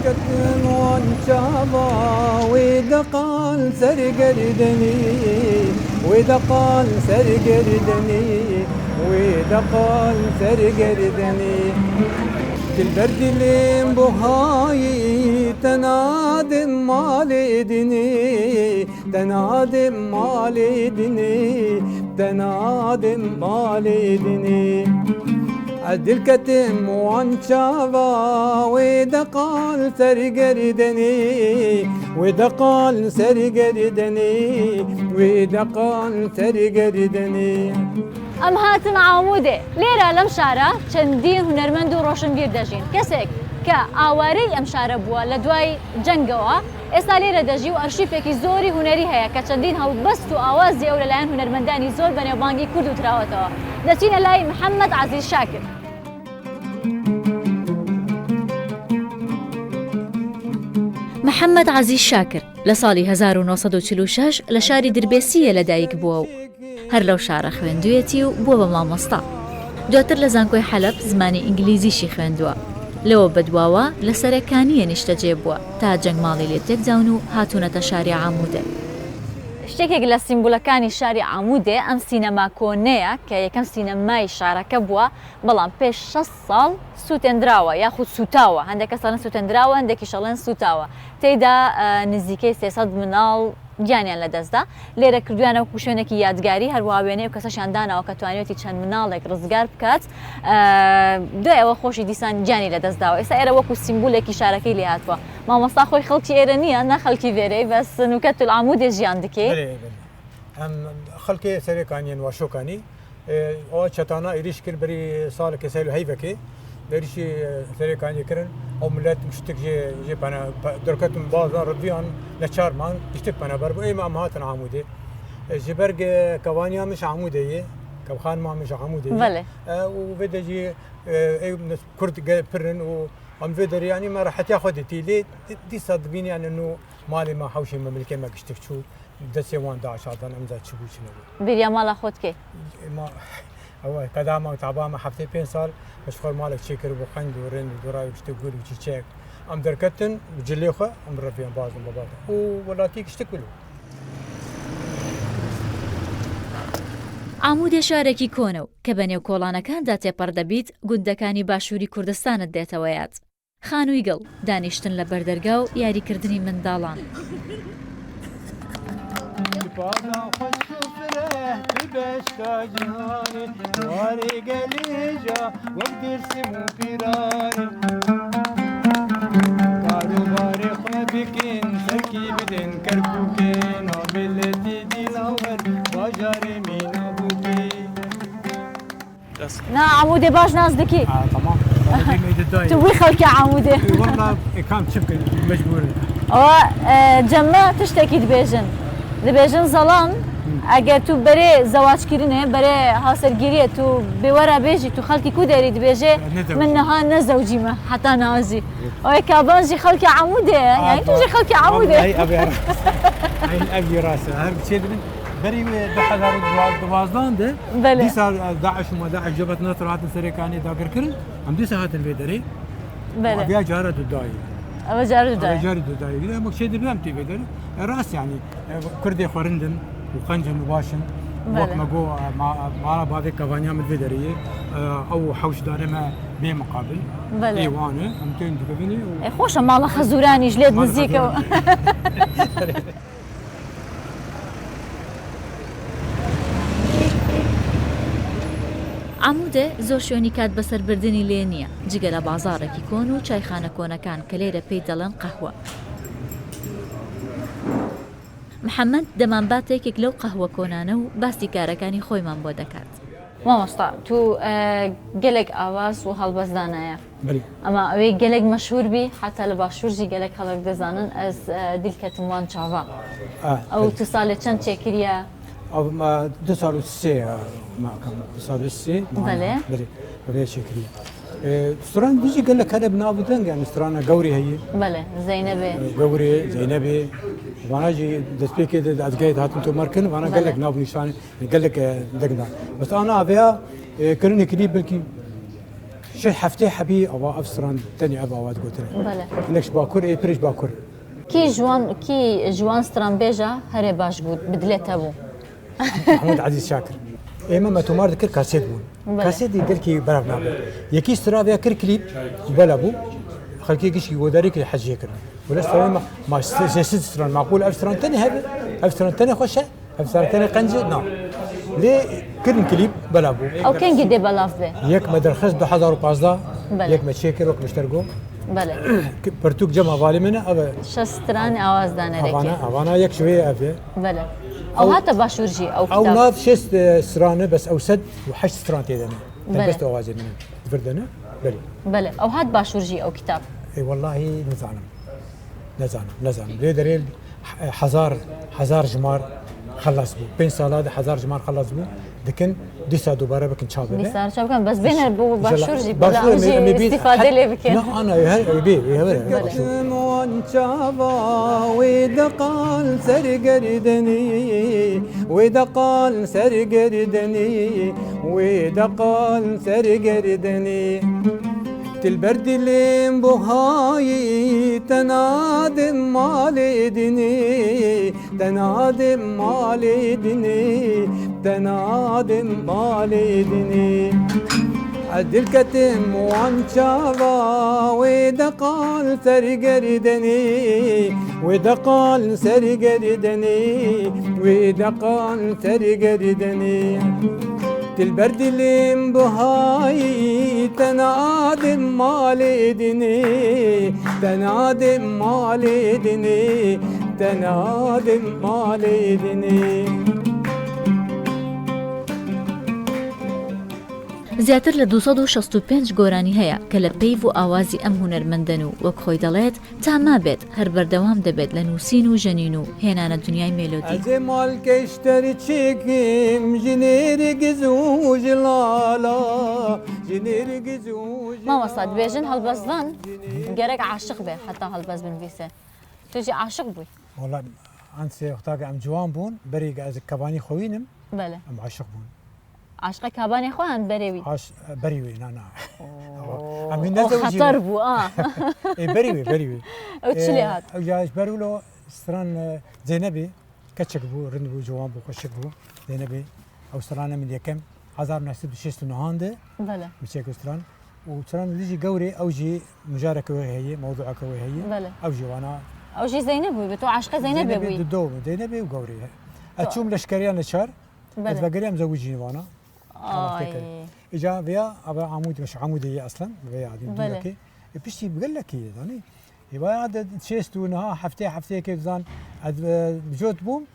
دلكتن وانشابا ودقال سرقردني ودقال سرقردني ودقال سرقردني البرد اللي بهاي تنادم مالدني تنادم مالدني تنادم مالدني عدل كتم وانشافا ودقال سرقردني ودقال سرقردني ودقال سرقردني ئەم هاتن عامودێ لێرە لەم شارە چەندین هونەرمەند و ڕۆشنبیر دەژین کەسێک کە ئاوارەی ئەم شارە بووە لە دوای جەنگەوە ئێستا لێرە دەژی و ئەرشیفێکی زۆری هونەری هەیە کە چەندین هەڵبەست و ئاوازی ئەو لەلایەن هونەرمەندانی زۆر بەنێوبانگی کورد و تراوەتەوە دەچینە لای محەممەد عەزیز شاکر. محەممەد عەزیز شاکر لە ساڵی 1946 لە شاری دربێسیە لەدایک بووە و هەر لەو شارە خوێندوویەتی و بووە بە مامۆستا. دواتر لە زانکۆی حەلەب زمانی ئینگلیزیشی خوێندووە. لەوە بەدواوە لە سەرەکانیە نیشتەجێ بووە تا جەنگماڵی لێ تێکجاون و هاتوونەتە شاری عامودێ. شتێکێک لە سیمبولەکانی شاری عامودێ ئەم سینەما کۆنەیە کە یەکەم سینەمای شارەکە بووە بەڵام پێش 6 ساڵ سووتێنراوە یاخود سوتاوە هەندێک کەسانە سووتێنراوە هەندێکی شەڵێن سوتاوە تێیدا نزیکەی 300 مناڵ گیانیان لەدەستدا لێرە کردویانە وەکو شوێنێکی یادگاری هەروەها وێنەی و کەسەشیان داناوە کە توانێتی چەند مناڵێک ڕزگار بکات دوای ئەوە خۆشی دیسان گیانی لەدەستداوە ئێستا ئێرە وەکو سیمبولێکی شارەکەی لێ هاتووە مامۆستا خۆی خەڵکی ئێرە نییە نە خەڵکی وێرەی بەس نوکەت العامودێ ژیان دکێ ئەم خەڵکی سەرەکانیان واشۆکانی ئەوە چەتانە ئێریش کرد بەری ساڵێکی سەر و هەیڤەکەی بەریشی سەرەکانی کردن ئەو ملەت شتێک ژێ پەنە دەرکەتم بازار ڕڤیان لە 4 مانگ شتێک پەنەبەر بوو ئێمە ئەم هاتن عامودێ ji ber kevaniya min Amûdeyê kevxanma min Amûdeyê û vê de jî Kurd pirin û em vê derê yanî me rehetiya xwe dîtî lê dîsa dibînî yani nû malê me hewşê me milkê me giştek çû destê wan daişadan em za çibû çinê bêriya mala xwe dikê ew qedama û taba me heftê 5 sal eşxwar malek çêkir bû xend û rind û duray giştek gul û çîçek em derketin cilê xwe em reviyan bazin babata û welatî giştek bilû عامودێ شارێکی کۆنە و کە بەنێو کۆڵانەکاندا تێپەڕدەبیت گوندەکانی باشووری کوردستانت دێتەوە یاد خانووی گەڵ دانیشتن لە بەردەرگا و یاریکردنی منداڵان نا عمودي باش ناس دكي تمام توي خلكي عمودي والله كان تشبك مجبور جمع تشتكي دبيجن ظلام اگر تو بري زواج كيرينه بري هاسرگيريه تو بورا بيجي تو خلكي كو داري دبيجي منها نزوجي ما حتى نازي او كابانجي خلكي عمودي يعني تجي خلكي عمودي هاي ابي راسه هر شيء بري بحذر دوازدان ده دي صار داعش وما داعش جبهة نصر هاتن سريكاني داقر كرن هم دي هاتن الفيدري بله ابيا جارة دوداي ابا جارة دوداي جارة دوداي اذا مك شيء دبلام تي فيدري الراس يعني كردي خورندن وخنجن وباشن وقت ما جو مع بعض كفانيا من الفيدري او حوش دارما بي مقابل بله ايوانه امتين دكفيني خوش مالا خزوراني جليد مزيكا عمودێ زۆر شوێنی کات بەسەربردنی لێ نییە جگە لە بازارێکی کۆن و چایخانە کۆنەکان کە لێرە پێی دەڵێن قەهوە محەممەد دەمانباتێکێک لەو قەهوە کۆنانە و باسی کارەکانی خۆیمان بۆ دەکات مامۆستا تو gelek ئاواز و هەڵبەستدانایە ئەمە ئەوەی gelek مەشهور بی حتا لە باشوورجی gelek خەڵک دەزانن ئەس دیلکەتم وان چاوا ئەو تو ساڵێ چەند چێکریە او ما 2003 ما كان 2003 بله بله شكري استران بيجي قال لك هذا بنابودن يعني استران قوري هي بله زينبي قوري زينبي وانا جي دسبيك ادقيت هاتن تو مركن وانا قال لك ناب نشان قال لك دقنا بس انا ابيها كرني كليب بلكي شي حفتي حبي او افسران تاني ابا واد قلت بله لكش باكور اي بريش باكور کی جوان ستران بیجا هر باش بود بدلت ابو محمود عزیز شاکر اما ما تمار ذكر كاسيت بون بله. كاسيت يدير كي برافنا يكي استرافيا كر كليب بلا بو خلكي كيش يوداري كي حج يكر ولا استرا ما استرا معقول افسران تاني هذا افسران تاني خوشه افسران تاني قنجه نعم ليه كرن كليب بلا بو او كان قد بلاف به يك ما درخص 2015 بله. يك ما تشيكر وك مشترقو بله برتوك جمع بالي منه ابا شستران آواز دانه رکی اوانا يك شويه ابي بله او حتی باشورجی او او کتاب ناف شست سرانه بس او سد وحش سران تيدنا بله. بس اوازي منه فردنا بلي بله او هات باشورجی او کتاب اي والله نزعنا ليه دريل حزار جمار خلص بو بين سالاد حزار جمار خلص بو لكن ديسا دوباره بكن شابه بیسار شب کن بس بین بو باشورجی بلا اوجی استفاده لی بکن لا انا يبي من چاوا ويدقال سرگردني ويدقال سرگردني ويدقال سرگردني البرد اللي بهاي تنادم مالدني تنادم مالدني تنادم مالدني عد الكتم وانشاوا ويدقال سرقردني ويدقال سرقردني ويدقال سرقردني البرد اللي بهاي تنادم مالدني تنادم مالدني تنادم مالدني زیاتر لە 265 گۆرانی هەیە کە لە پێیڤ و ئاوازی ئەم هونەرمەندن و وەک خۆی دەڵێت تاما بێت هەر بەردەوام دەبێت لە نووسین و ژەنین و هێنانە دنیای مێلۆدی از مال کشتر چیکیم جنیر گزو جلالا جنیر گزو مامۆستا دبێژن هەڵبەستن گەرەک عاشق بێ حتا هەڵبەست بنویسێ توژی عاشق بووی والله عن سي اختاق ام جوان بون بري از كباني خوينم بەلێ ام عاشق بون عاشقی کابانی خۆیان بەرێوی عاش بريوي نا امين ئەو خەتەر بوو اي بريوي ئەو چ لێ هات او جاش برولو سران زينبي كتشك بو رند بو جوان بو كشك بو زينبي او سران من يكم 1969 هانده بەلێ مشيك سران وسران ديجي قوري او جي مجاركه هي موضوعك هي بەلێ او جي وانا ئەوژی زەینە بووی بە تۆ عاشقی زەینە بێ بووی دو زينبي وقوري اتشوم لشكريان لشار بس بقريها مزوجين وانا اجا بيا ابا عمود مش عموديه اصلا بيا قاعدين بيقول بيشتي بقول لك يعني يبقى عاد تشيستو نها حفتي كيف زان بجوت بوم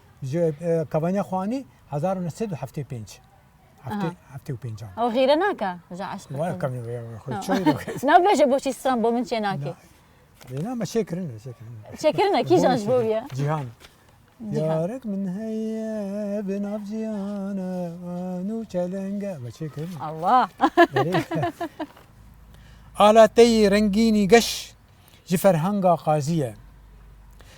كابانيا خواني 1900 حفتي بينج حفتي وبينج او غير ناكا جا عشق وانا كم يا اخوي شوي نابجا بوشي ستران بو من شيناكي لا ما شكرنا شكرنا كي جاش بويا جيهان يارك من هيا بناف جيانا نو چلنگا بشكل الله آلاتي رنگيني قش جفرهنگا قازية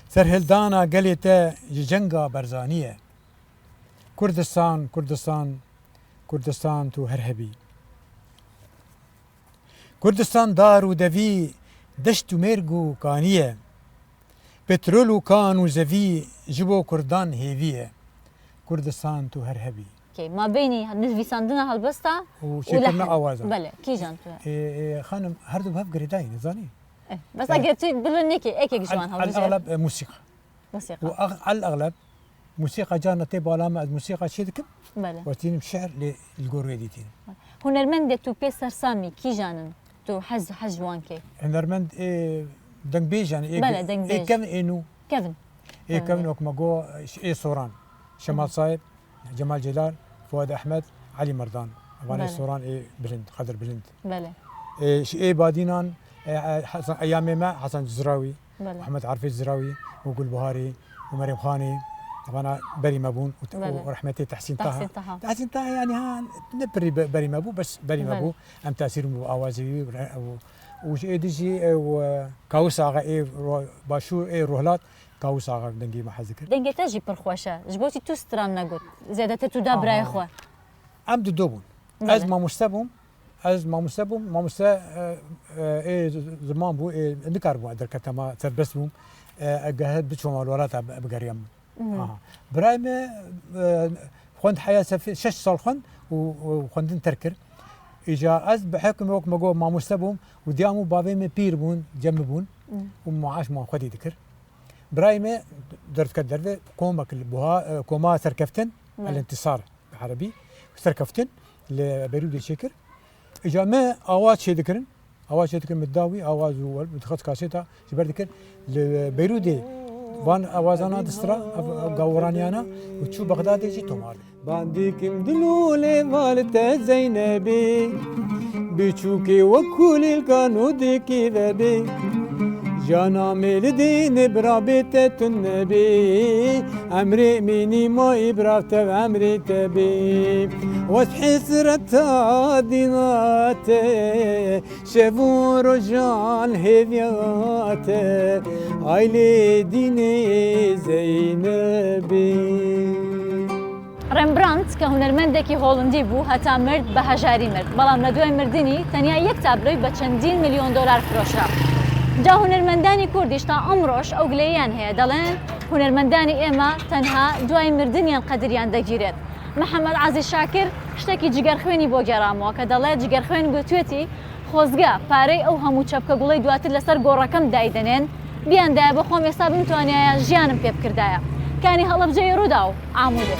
سرهلدانا قليتا جنگا برزانية كردستان تو هرهبي كردستان دارو دوي دشتو ميرگو كانية بترولو كانو زفي جبو كردان هيفيه كردستان تو هرهبي كي ما بيني نفيساندنا هالبستا وشكرنا اوازا بله كي جان تو خانم هردو بهف قريداي نزاني بس اگر تو بلنكي ايك جوان على الاغلب موسيقى وعلى الاغلب موسيقى جانا تي بالاما الموسيقى شي دكب بله وتين بشعر للغورويديتين هنرمند تو بيسر سامي كي جانن تو حز جوانكي هنرمند دنگ بيجان بله دنگ بيج كم انو كيفن كم وك ماجو صوران شمال صايب جمال جلال فؤاد احمد علي مردان وانا صوران بلند قدر بلند بله بادينان حسن ايام ما حسن الزراوي بله محمد عرفي الزراوي وقول بهاري ومريم خاني وانا بري مابون ورحمتي تحسين طه يعني ها نبري بري مابو بس بري مابو ام تاثير اوازي وش ديجي وكاوساغا باشور روهلات كاوساغا دنگي ما حذكر دنگي تجي برخوشه جبوتي تو ستران نقول زيادة تو دابراي خو ام دوبون از ما مستبهم از ماموستا بوم ماموستا زمان بو نکار بو در کتما تربس بوم اجهد بتشوم الورات بقريم براي ما خوند حياه 6 سال خوند وخوندن تركر اجا از بحكم وقت ما جو ماموستا بوم وديامو بابي ما بير بون جنب بون ومعاش ما خدي ذكر براي ما درت كدر كوما بوها كوما سركفتن الانتصار العربي سركفتن لبيروت شكر اجا ما اواز شي ذكرن اواز شي ذكر متداوي اواز متخصص كاسيتا جبر ذكر لبيروت وان اوازانا دسترا غورانيانا وتشو بغداد يجي تومار بانديكم دلولي والت زينبي بيشوكي وكل القانودكي ذبي جانا ملدين برابطة النبي أمري مني ما إبرافت أمري تبي وسحسرت دينات شفو رجال هذيات عيلي ديني زينبي ريمبرانت کە هونەرمەندێکی هۆڵندی بوو هەتا مرد بە هەژاری مرد بەڵام لە دوای مردنی تەنیا یەک تابلۆی بە چەندین ملیۆن دۆلار فرۆشرا. جا هونەرمەندانی کوردیش تا ئەمڕۆژ ئەو گلەییان هەیە دەڵێن هونەرمەندانی ئێمە تەنها دوای مردنیان قەدریان دەگیرێت. محەممەد عەزیز شاکر شتێکی جگەرخوێنی بۆ گەڕامەوە کە دەڵێت جگەرخوێن گوتوێتی خۆزگە پارەی ئەو هەموو چەپکە گوڵەی دواتر لەسەر گۆڕەکەم دایدەنێن بیاندایە بە خۆم ئێستا بمتوانایە ژیانم پێ بکردایە. کانی هەڵەبجەی ڕووداو ئامودێ.